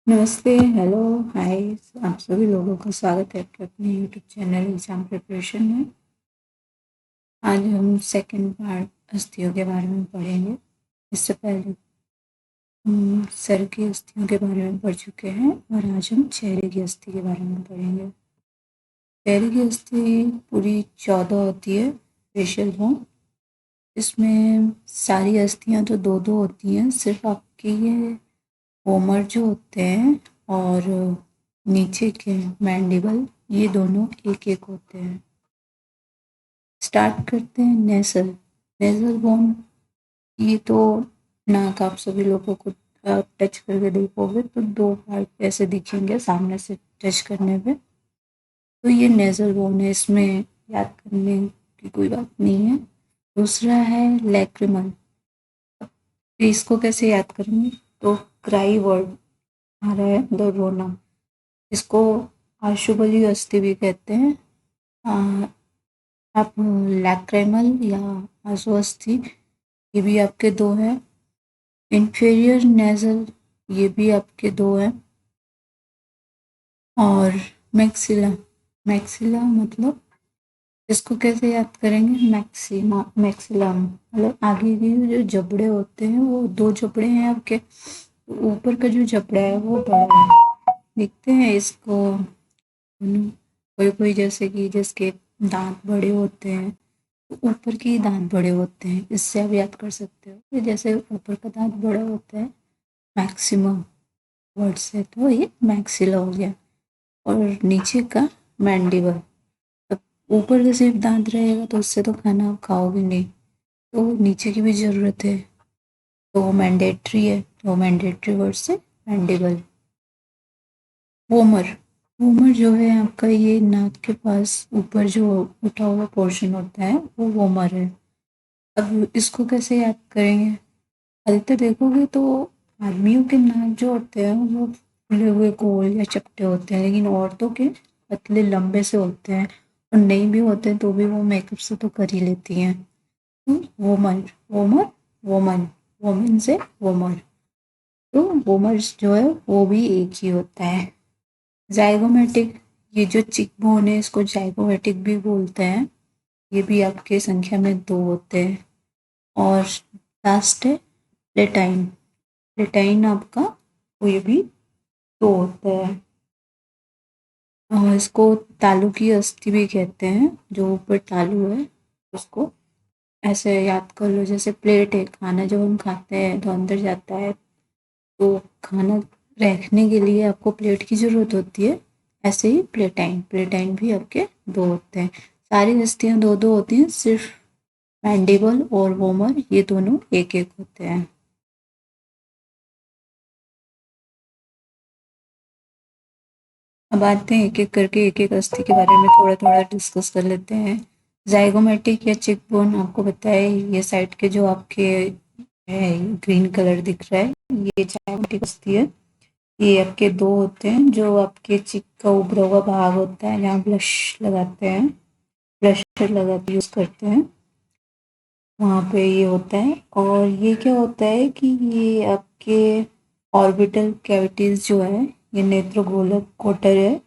नमस्ते, हेलो, हाय। आप सभी लोगों का स्वागत है आपके अपने यूट्यूब चैनल एग्ज़ाम प्रिपरेशन में। आज हम सेकंड पार्ट अस्थियों के बारे में पढ़ेंगे। इससे पहले हम सर की अस्थियों के बारे में पढ़ चुके हैं और आज हम चेहरे की अस्थि के बारे में पढ़ेंगे। चेहरे की अस्थि पूरी 14 होती है, फेशियल बोन। इसमें सारी अस्थियाँ तो दो दो होती हैं, सिर्फ आपके ये होमर जो होते हैं और नीचे के मैंडिबल, ये दोनों एक एक होते हैं। स्टार्ट करते हैं नेजल नेजल बोन। ये तो नाक आप सभी लोगों को टच करके देखोगे तो दो पार्ट ऐसे दिखेंगे सामने से टच करने पे। तो ये नेजल बोन है, इसमें याद करने की कोई बात नहीं है। दूसरा है लैक्रिमल। इसको कैसे याद करेंगे? तो क्राई वर्ड आ रहा है, द रोना। इसको आशुबली अस्थि भी कहते हैं। आ, आप लैक्रिमल या आशुअस्थि, ये भी आपके दो हैं। इंफीरियर नेजल, ये भी आपके दो हैं। और मैक्सिला मैक्सिला मतलब इसको कैसे याद करेंगे? मैक्सिमा मैक्सिलम मतलब आगे के जो जबड़े होते हैं वो दो जबड़े हैं आपके। ऊपर का जो जबड़ा है वो बड़ा है, देखते हैं इसको। कोई कोई जैसे कि जिसके दांत बड़े होते हैं तो ऊपर के ही दांत बड़े होते हैं, इससे आप याद कर सकते हो कि जैसे ऊपर का दांत बड़ा होता है मैक्सिमम वर्ड से, तो ये मैक्सिला हो गया। और नीचे का मैंडिबल। अब ऊपर का सिर्फ दांत रहेगा तो उससे तो खाना आप खाओगे नहीं, तो नीचे की भी ज़रूरत है, तो वो मैंडेटरी है, तो मैंडेटरी वर्ड से मैंडिबल। वोमर वोमर जो है आपका, ये नाक के पास ऊपर जो उठा हुआ पोर्शन होता है वो वोमर है। अब इसको कैसे याद करेंगे? अधिकतर देखोगे तो आदमियों के नाक जो होते हैं वो फूले हुए गोल या चपटे होते हैं, लेकिन औरतों के पतले लंबे से होते हैं। और नहीं भी होते तो भी वो मेकअप से तो कर ही लेती हैं। वोमन वोमर वोमन वोमन से वोमर, तो वोमर्स जो है वो भी एक ही होता है। जाइगोमेटिक, ये जो चिक बोन है इसको जाइगोमेटिक भी बोलते हैं। ये भी आपके संख्या में दो होते हैं। और लास्ट है लेटाइन। लेटाइन आपका, वो ये भी दो होता है। और इसको तालू की अस्थि भी कहते हैं, जो ऊपर तालू है उसको ऐसे याद कर लो। जैसे प्लेट है, खाना जब हम खाते हैं तो अंदर जाता है, तो खाना रखने के लिए आपको प्लेट की ज़रूरत होती है। ऐसे ही प्लेटाइन प्लेटाइन भी आपके दो होते हैं। सारी अस्थियाँ दो दो होती हैं, सिर्फ मैंडिबल और वोमर ये दोनों एक एक होते हैं। अब आते हैं एक एक करके एक एक अस्थि के बारे में थोड़ा थोड़ा डिस्कस कर लेते हैं। जाइगोमेटिक या चिक बोन आपको बताए, ये साइड के जो आपके है ग्रीन कलर दिख रहा है, ये जाइगोमेटिक अस्थि है। ये आपके दो होते हैं, जो आपके चिक का उभरा हुआ भाग होता है जहाँ ब्लश लगाते हैं, ब्लशर लगा के यूज़ करते हैं, वहाँ पे ये होता है। और ये क्या होता है कि ये आपके ऑर्बिटल कैविटीज़ जो है, ये नेत्रगोलक कोटर है,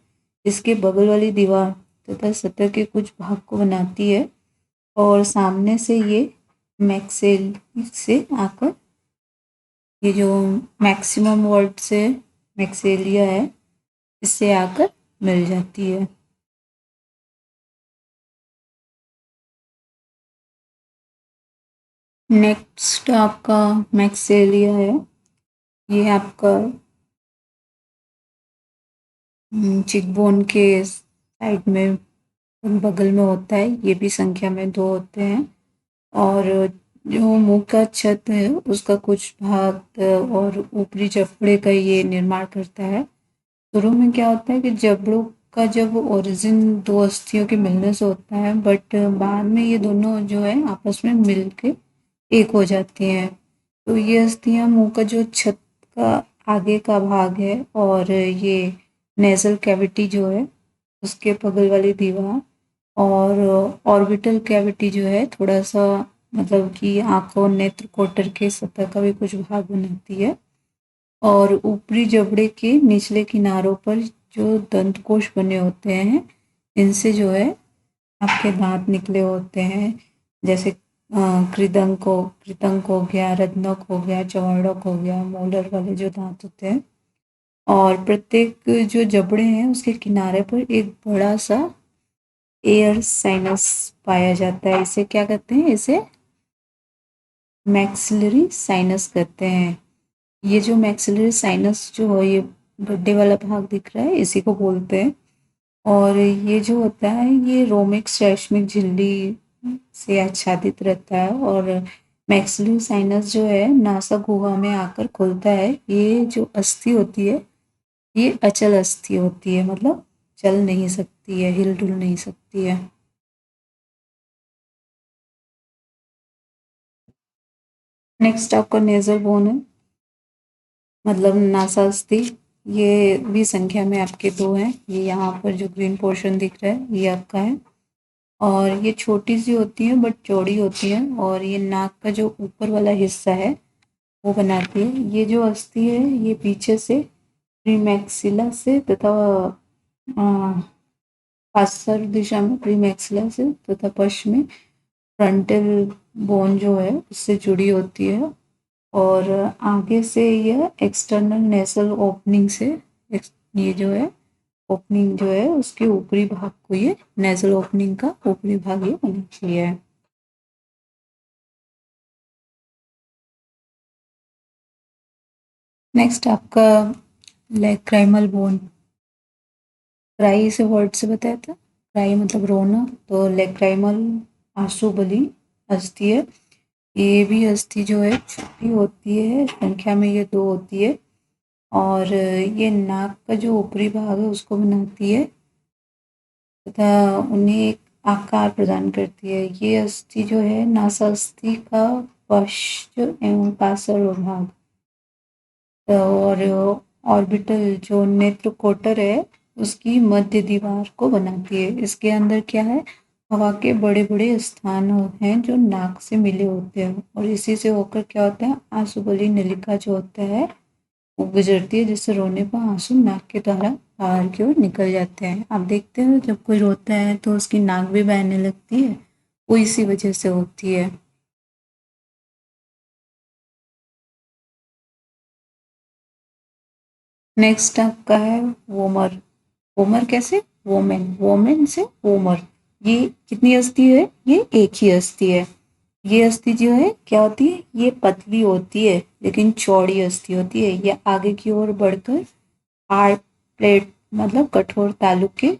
इसके बगल वाली दीवार तथा सतह के कुछ भाग को बनाती है। और सामने से ये मैक्सेल से आकर, ये जो मैक्सिमम वर्ड से मैक्सेलिया है, इससे आकर मिल जाती है। नेक्स्ट आपका मैक्सेलिया है। ये आपका चिकबोन के साइड में बगल में होता है, ये भी संख्या में दो होते हैं। और जो मुंह का छत है उसका कुछ भाग और ऊपरी जबड़े का ये निर्माण करता है। शुरू में क्या होता है कि जबड़ों का जब ओरिजिन दो अस्थियों के मिलने से होता है, बट बाद में ये दोनों जो है आपस में मिल के एक हो जाती हैं। तो ये अस्थियां मुंह का जो छत का आगे का भाग है और ये नेजल कैविटी जो है उसके बगल वाली दीवार, और ऑर्बिटल कैविटी जो है थोड़ा सा, मतलब कि आंखों नेत्र कोटर के सतह का भी कुछ भाग बनाती है। और ऊपरी जबड़े के निचले किनारों पर जो दंतकोश बने होते हैं, इनसे जो है आपके दांत निकले होते हैं। जैसे कृदंक हो गया, रत्नक हो गया, चवर्णक हो गया, मोलर वाले जो दांत होते हैं। और प्रत्येक जो जबड़े हैं उसके किनारे पर एक बड़ा सा एयर साइनस पाया जाता है। इसे क्या कहते हैं? इसे मैक्सिलरी साइनस कहते हैं। ये जो मैक्सिलरी साइनस जो है, ये गड्ढे वाला भाग दिख रहा है, इसी को बोलते हैं। और ये जो होता है, ये रोमिक्स रैश्मिक झिल्ली से आच्छादित रहता है। और मैक्सिलरी साइनस जो है नासा गुहा में आकर खुलता है। ये जो अस्थि होती है, ये अचल अस्थि होती है, मतलब चल नहीं सकती है, हिल डुल नहीं सकती है। नेक्स्ट आपका नेजर बोन है, मतलब नासा अस्थि। ये भी संख्या में आपके दो हैं। ये यहाँ पर जो ग्रीन पोर्शन दिख रहा है, ये आपका है। और ये छोटी सी होती है बट चौड़ी होती है। और ये नाक का जो ऊपर वाला हिस्सा है वो बनाती है। ये जो अस्थि है, ये पीछे से प्रीमैक्सिला से तथा पार्श्व दिशा में प्रीमैक्सिला से तथा पश्चिम में फ्रंटल बोन जो है उससे जुड़ी होती है। और आगे से यह एक्सटर्नल नेसल ओपनिंग से ये जो है ओपनिंग जो है उसके ऊपरी भाग को, ये नेजल ओपनिंग का ऊपरी भाग ये बनाती है। नेक्स्ट आपका लेक्राइमल बोन। क्राई से वर्ड से बताया था, क्राई मतलब रोना, तो लेक्राइमल आंसू बली अस्थि है। ये भी अस्थि जो है छोटी होती है, संख्या में ये दो होती है। और ये नाक का जो ऊपरी भाग है उसको बनाती है तथा उन्हें एक आकार प्रदान करती है। ये अस्थि जो है नासा अस्थि का पश्च एवं पार्श्व भाग और ऑर्बिटल जो नेत्र कोटर है उसकी मध्य दीवार को बनाती है। इसके अंदर क्या है? हवा के बड़े बड़े स्थान हैं जो नाक से मिले होते हैं। और इसी से होकर क्या होता है, आंसुबली नलिका जो होता है वो गुजरती है, जिससे रोने पर आंसू नाक के द्वारा बाहर की ओर निकल जाते हैं। आप देखते हो जब कोई रोता है तो उसकी नाक भी बहने लगती है, वो इसी वजह से होती है। नेक्स्ट आपका है वोमर। वोमर कैसे? वोमेन, वोमेन से वोमर। ये कितनी अस्थि है? ये एक ही अस्थि है। ये अस्थि जो है क्या होती है? ये पतली होती है लेकिन चौड़ी अस्थि होती है। ये आगे की ओर बढ़कर हार्ड प्लेट मतलब कठोर तालु के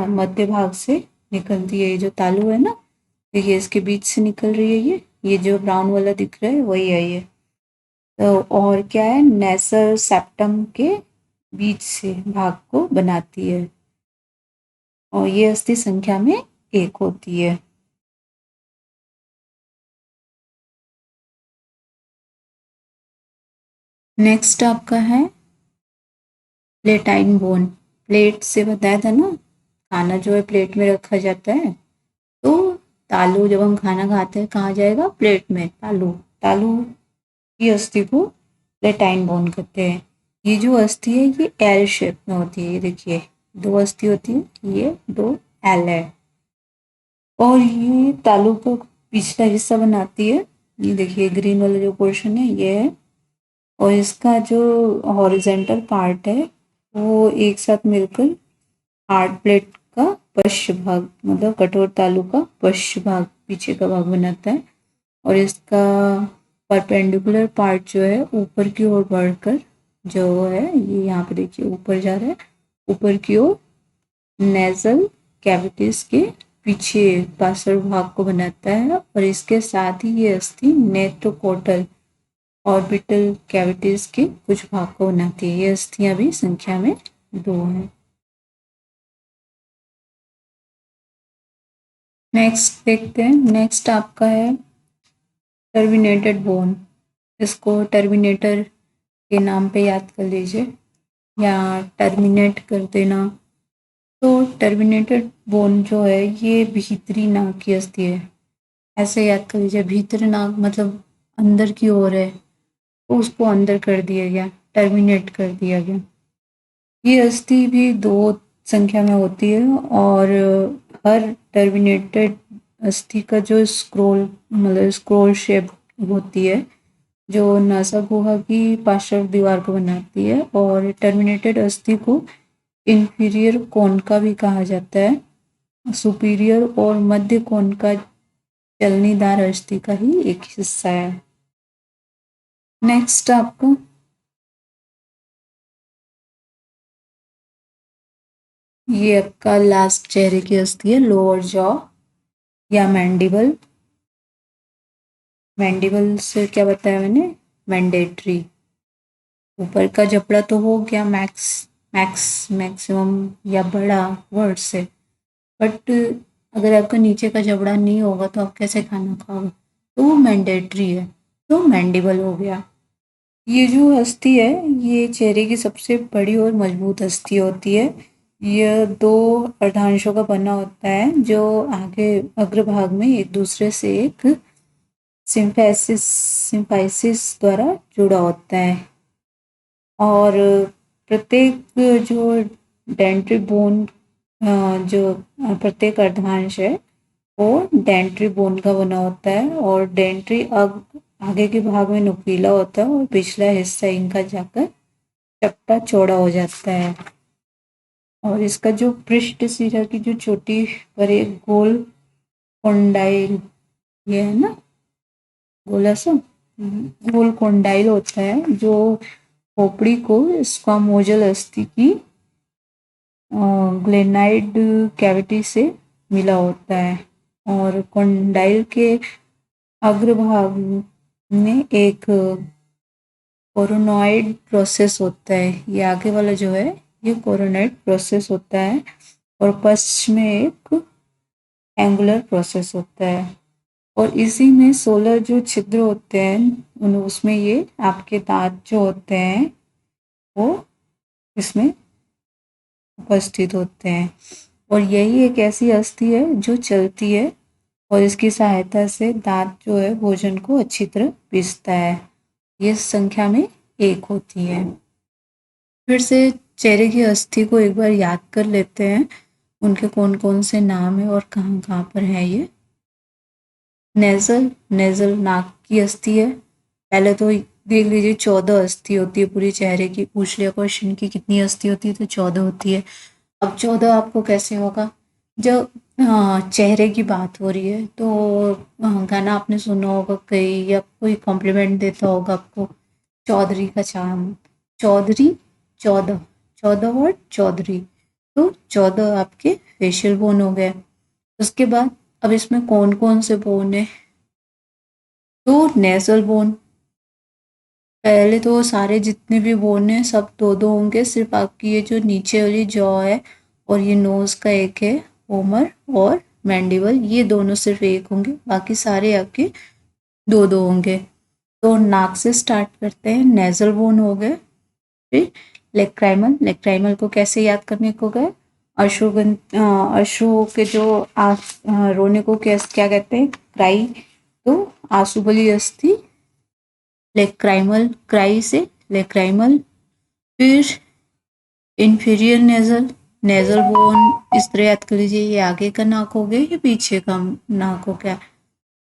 मध्य भाग से निकलती है। ये जो तालु है ना, देखिए इसके बीच से निकल रही है। ये जो ब्राउन वाला दिख रहा है वही है ये। तो और क्या है, नेसर सेप्टम के बीच से भाग को बनाती है। और ये अस्थि संख्या में एक होती है। नेक्स्ट आपका है प्लेटाइन बोन। प्लेट से बताया था ना, खाना जो है प्लेट में रखा जाता है। तो तालू जब हम खाना खाते हैं कहाँ जाएगा? प्लेट में। तालू, तालू की अस्थि को प्लेटाइन बोन कहते हैं। ये जो अस्थि है ये एल शेप में होती है। ये देखिए दो अस्थि होती है, ये दो एल है। और ये तालु का पिछला हिस्सा बनाती है। ये देखिए ग्रीन वाला जो पोर्शन है ये है। और इसका जो हॉरिजेंटल पार्ट है वो एक साथ मिलकर हार्ड प्लेट का पश्च भाग मतलब कठोर तालु का पश्च भाग, पीछे का भाग बनाता है। और इसका परपेंडिकुलर पार्ट जो है ऊपर की ओर बढ़कर जो है, ये यहाँ पे देखिए ऊपर जा रहा है, ऊपर की ओर नेजल कैविटीज के पीछे पार्श्व भाग को बनाता है। और इसके साथ ही ये अस्थि नेत्रोकोटल ऑर्बिटल कैविटीज के कुछ भाग को बनाती है। ये अस्थियां भी संख्या में दो हैं। नेक्स्ट देखते हैं। नेक्स्ट आपका है टर्मिनेटेड बोन। इसको टर्मिनेटर के नाम पे याद कर लीजिए या टर्मिनेट कर देना। तो टर्मिनेटेड बोन जो है ये भीतरी नाक की अस्थि है। ऐसे याद कर लीजिए, भीतरी नाक मतलब अंदर की ओर है, तो उसको अंदर कर दिया गया। टर्मिनेट कर दिया गया। ये अस्थि भी 2 संख्या में होती है और हर टर्मिनेटेड अस्थि का जो स्क्रोल शेप होती है, जो नासा गुहा की पार्श्व दीवार को बनाती है, और टर्मिनेटेड अस्थि को इंफीरियर कोन का भी कहा जाता है। सुपीरियर और मध्य कोन का चलनीदार अस्थि का ही एक हिस्सा है। नेक्स्ट आपको ये आपका लास्ट चेहरे की अस्थि है, लोअर जॉ या मैंडिबल। मैंडिबल से क्या बताया मैंने, मैंडेटरी। ऊपर का जबड़ा तो हो गया मैक्सिमम या बड़ा वर्ड से, बट अगर आपका नीचे का जबड़ा नहीं होगा तो आप कैसे खाना खाओगे, तो वो मैंडेटरी है, तो मैंडिबल हो गया। ये जो अस्थि है ये चेहरे की सबसे बड़ी और मजबूत अस्थि होती है। यह 2 अर्धांशों का बना होता है जो आगे अग्रभाग में एक दूसरे से एक सिम्फाइसिस द्वारा जुड़ा होता है, और प्रत्येक जो डेंट्री बोन जो प्रत्येक अर्धांश है वो डेंट्री बोन का बना होता है, और डेंट्री अब आगे के भाग में नुकीला होता है और पिछला हिस्सा इनका जाकर चपटा चौड़ा हो जाता है। और इसका जो पृष्ठ सिरा की जो चोटी पर एक गोल कोंडाइल, ये है ना गोला सा गोल कोंडाइल होता है जो खोपड़ी को स्क्वामोजल अस्थि की ग्लेनाइड कैविटी से मिला होता है, और कोंडाइल के अग्रभाग में एक कोरोनॉइड प्रोसेस होता है। ये आगे वाला जो है ये कोरोनॉइड प्रोसेस होता है, और पश्च में एक एंगुलर प्रोसेस होता है, और इसी में 16 जो छिद्र होते हैं उसमें ये आपके दांत जो होते हैं वो इसमें उपस्थित होते हैं। और यही एक ऐसी अस्थि है जो चलती है, और इसकी सहायता से दांत जो है भोजन को अच्छी तरह पीसता है। ये संख्या में 1 होती है। फिर से चेहरे की अस्थि को एक बार याद कर लेते हैं, उनके कौन कौन से नाम है और कहाँ कहाँ पर है ये। नेजल नाक की अस्थि है। पहले तो देख लीजिए 14 अस्थि होती है पूरी चेहरे की। पूछ लिया क्वेश्चन की कितनी अस्थि होती है, तो 14 होती है। अब 14 आपको कैसे होगा, जब चेहरे की बात हो रही है तो गाना आपने सुना होगा कहीं, या कोई कॉम्प्लीमेंट देता होगा आपको, चौधरी का चांद, चौधरी 14, 14 वर्ड चौधरी, तो 14 आपके फेशियल बोन हो गए। उसके बाद अब इसमें कौन कौन से बोन है, तो नेजल बोन। पहले तो सारे जितने भी बोन हैं सब 2-2 होंगे, सिर्फ आपकी ये जो नीचे वाली जॉ है और ये नोज का एक है ओमर और मैंडिबल, ये दोनों सिर्फ 1 होंगे, बाकी सारे आपके 2-2 होंगे। तो नाक से स्टार्ट करते हैं, नेजल बोन हो गए। फिर लेक्राइमल को कैसे याद करने को गए, अश्रु के जो रोने को क्या कहते हैं, क्राई, तो आंसू बली अस्थि लेक्राइमल, क्राई से लेक्राइमल। फिर इंफीरियर नेजल बोन, इस तरह याद कर लीजिए, ये आगे का नाक हो गया, ये पीछे का नाक हो गया,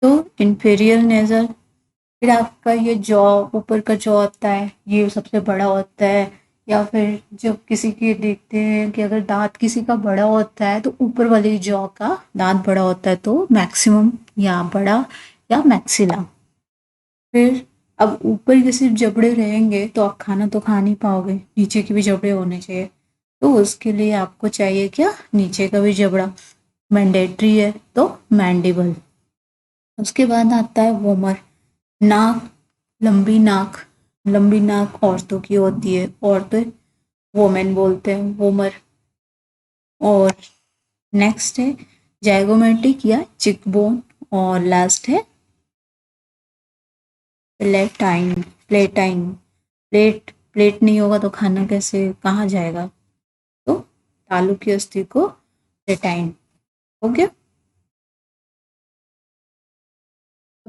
तो इंफीरियर नेजल। फिर आपका ये जॉ, ऊपर का जॉ होता है, ये सबसे बड़ा होता है, या फिर जब किसी के देखते हैं कि अगर दांत किसी का बड़ा होता है तो ऊपर वाली जॉ का दांत बड़ा होता है, तो मैक्सिमम या बड़ा या मैक्सिला। फिर अब ऊपर के सिर्फ जबड़े रहेंगे तो आप खाना तो खा नहीं पाओगे, नीचे के भी जबड़े होने चाहिए, तो उसके लिए आपको चाहिए क्या, नीचे का भी जबड़ा, मैंडेटरी है तो मैंडिबल। उसके बाद आता है वोमर, नाक, लंबी नाक। लंबी नाक औरतों की होती है, औरतें वोमेन बोलते हैं, वोमर। और नेक्स्ट है जाइगोमेटिक या चिकबोन, और लास्ट है प्लेटाइन। प्लेट नहीं होगा तो खाना कैसे कहाँ जाएगा, तो तालू की अस्थि को प्लेटाइन हो गया।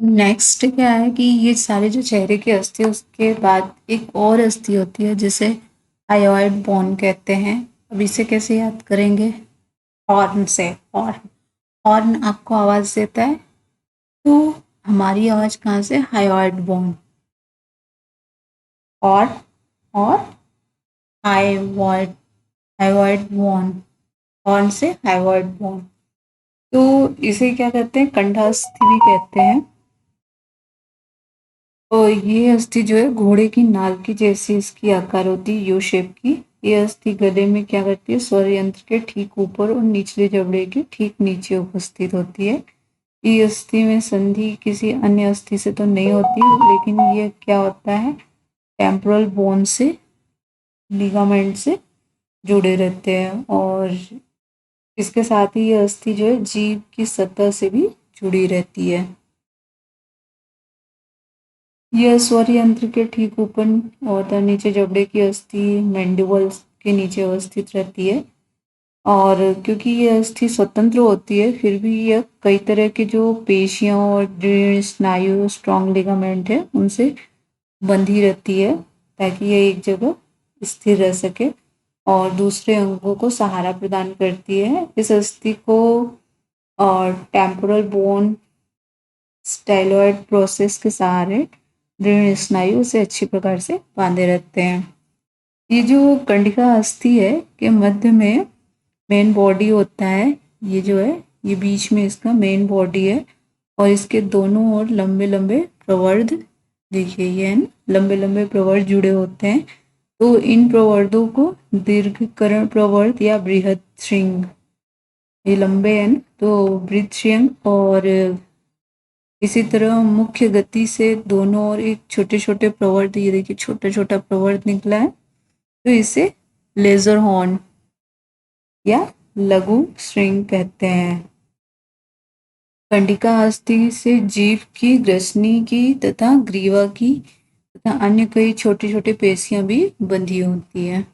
नेक्स्ट क्या है कि ये सारे जो चेहरे की अस्थि है उसके बाद एक और अस्थि होती है जिसे हायोइड बोन कहते हैं। अब इसे कैसे याद करेंगे? हॉर्न से। हॉर्न, हॉर्न आपको आवाज देता है, तो हमारी आवाज कहाँ से? Hyoid bone. और हाइवॉइड, हाइवॉइड बोन, हॉर्न से हाइवॉइड बोन। तो इसे क्या कहते हैं? कंठास्थि भी कहते हैं। और ये अस्थि जो है घोड़े की नाल की जैसी इसकी आकार होती है, यू शेप की। ये अस्थि गले में क्या करती है? स्वर यंत्र के ठीक ऊपर और निचले जबड़े के ठीक नीचे उपस्थित होती है। ये अस्थि में संधि किसी अन्य अस्थि से तो नहीं होती, लेकिन ये क्या होता है? टेम्पोरल बोन से, लिगामेंट से जुड़े रहते हैं। और इसके साथ ही ये अस्थि जो है जीभ की सतह से भी जुड़ी रहती है। यह स्वर यंत्र के ठीक ऊपर और नीचे जबड़े की अस्थि मैंडिबल्स के नीचे अवस्थित रहती है। और क्योंकि ये अस्थि स्वतंत्र होती है, फिर भी यह कई तरह के जो पेशियां और दृढ़ स्नायु, स्ट्रॉन्ग लिगामेंट है, उनसे बंधी रहती है ताकि यह एक जगह स्थिर रह सके और दूसरे अंगों को सहारा प्रदान करती है। इस अस्थि को और टेम्पोरल बोन स्टाइलॉइड प्रोसेस के सहारे दृढ़ स्नायु से अच्छी प्रकार से बांधे रहते हैं। ये जो कंडिका अस्थि है के मध्य में मेन बॉडी होता है, ये जो है ये बीच में इसका मेन बॉडी है और इसके दोनों ओर लंबे लंबे प्रवर्ध, देखिए ये लंबे लंबे प्रवर्ध जुड़े होते हैं। तो इन प्रवर्धों को दीर्घकरण प्रवर्ध या बृहद श्रृंग, ये लंबे हैं तो बृहद श्रृंग, और इसी तरह मुख्य गति से दोनों ओर एक छोटे छोटे प्रवर्ध, ये देखिए छोटा छोटा प्रवर्ध निकला है, तो इसे लेजर हॉर्न या लघु श्रृंग कहते हैं। कंडिका अस्थि से जीभ की, ग्रसनी की तथा ग्रीवा की तथा अन्य कई छोटे छोटे पेशियां भी बंधी होती है।